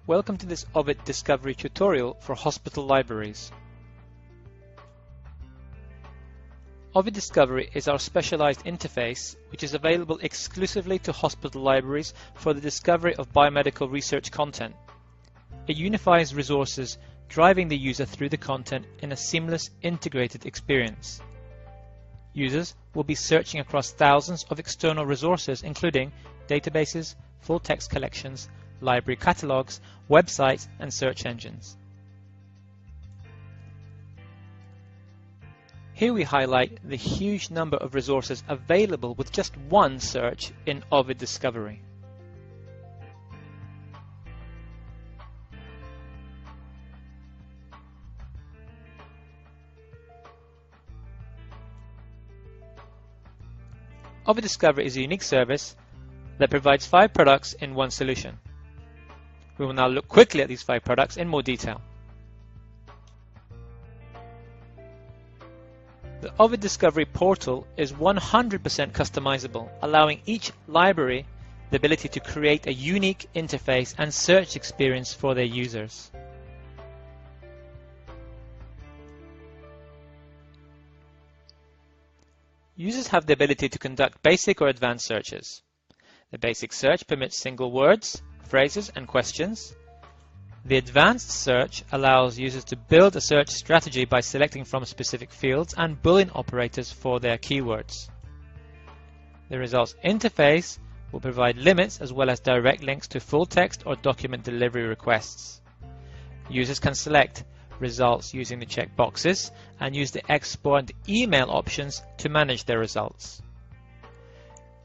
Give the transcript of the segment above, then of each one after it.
Welcome to this Ovid Discovery tutorial for hospital libraries. Ovid Discovery is our specialized interface which is available exclusively to hospital libraries for the discovery of biomedical research content. It unifies resources, driving the user through the content in a seamless, integrated experience. Users will be searching across thousands of external resources including databases, full-text collections, library catalogs, websites and search engines. Here we highlight the huge number of resources available with just one search in Ovid Discovery. Ovid Discovery is a unique service that provides 5 products in one solution. We will now look quickly at these 5 products in more detail. The Ovid Discovery portal is 100% customizable, allowing each library the ability to create a unique interface and search experience for their users. Users have the ability to conduct basic or advanced searches. The basic search permits single words, phrases and questions. The advanced search allows users to build a search strategy by selecting from specific fields and Boolean operators for their keywords. The results interface will provide limits as well as direct links to full text or document delivery requests. Users can select results using the checkboxes and use the export and email options to manage their results.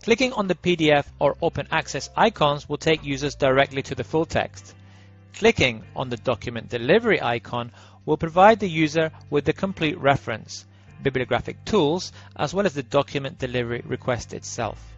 Clicking on the PDF or open access icons will take users directly to the full text. Clicking on the document delivery icon will provide the user with the complete reference, bibliographic tools, as well as the document delivery request itself.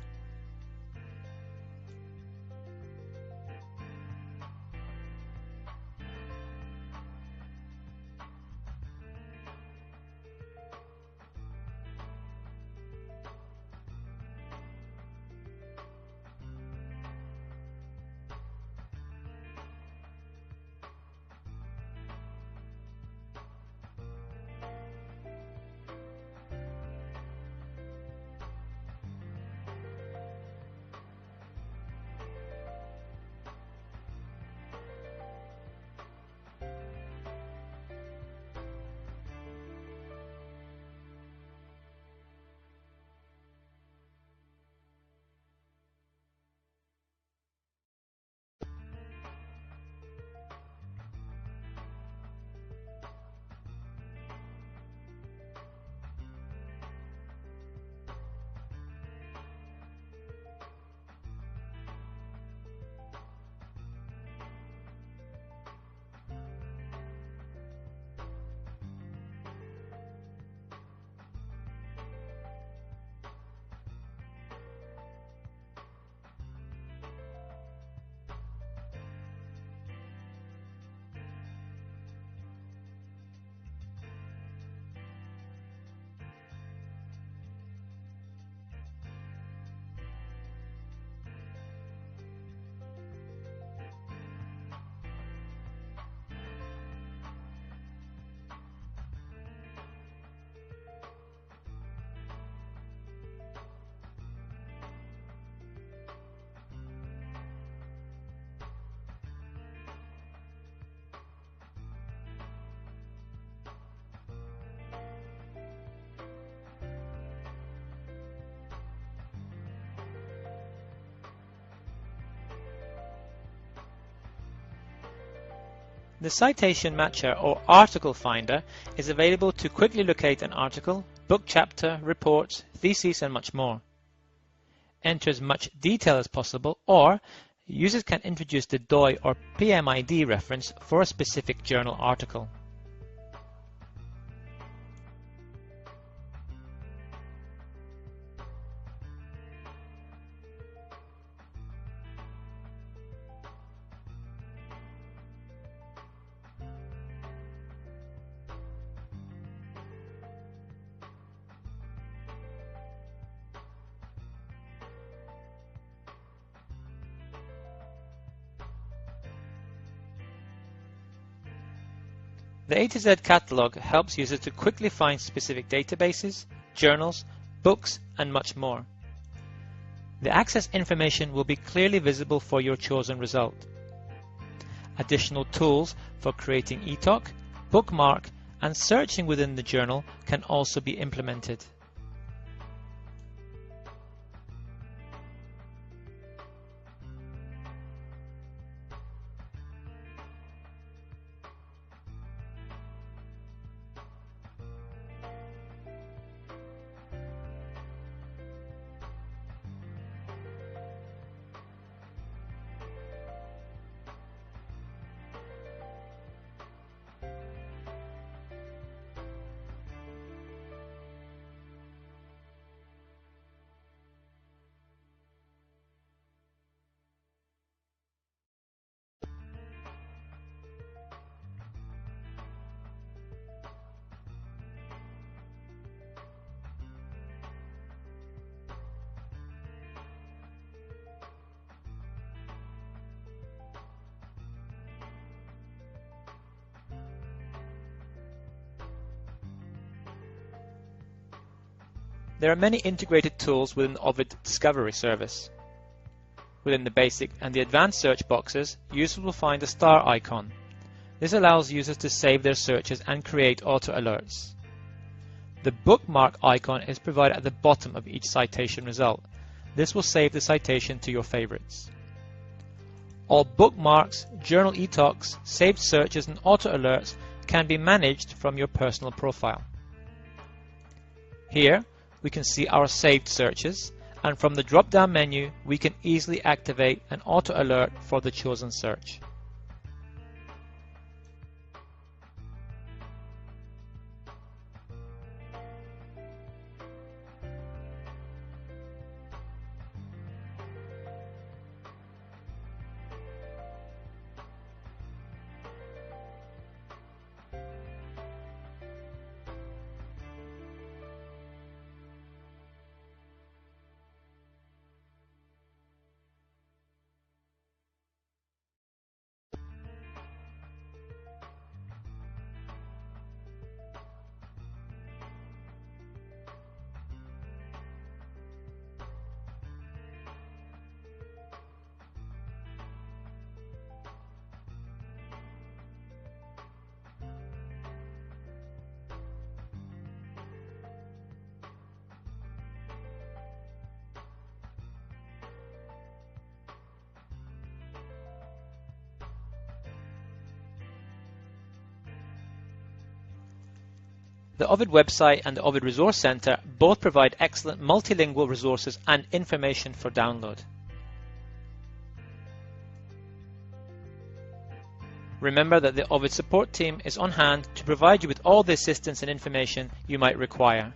The Citation Matcher or Article Finder is available to quickly locate an article, book chapter, report, thesis and much more. Enter as much detail as possible, or users can introduce the DOI or PMID reference for a specific journal article. The A to Z catalog helps users to quickly find specific databases, journals, books, and much more. The access information will be clearly visible for your chosen result. Additional tools for creating eTalk, bookmark, and searching within the journal can also be implemented. There are many integrated tools within the Ovid Discovery service. Within the basic and the advanced search boxes, users will find a star icon. This allows users to save their searches and create auto-alerts. The bookmark icon is provided at the bottom of each citation result. This will save the citation to your favorites. All bookmarks, journal eTalks, saved searches and auto-alerts can be managed from your personal profile. Here, we can see our saved searches, and from the drop-down menu, we can easily activate an auto-alert for the chosen search. The Ovid website and the Ovid Resource Center both provide excellent multilingual resources and information for download. Remember that the Ovid support team is on hand to provide you with all the assistance and information you might require.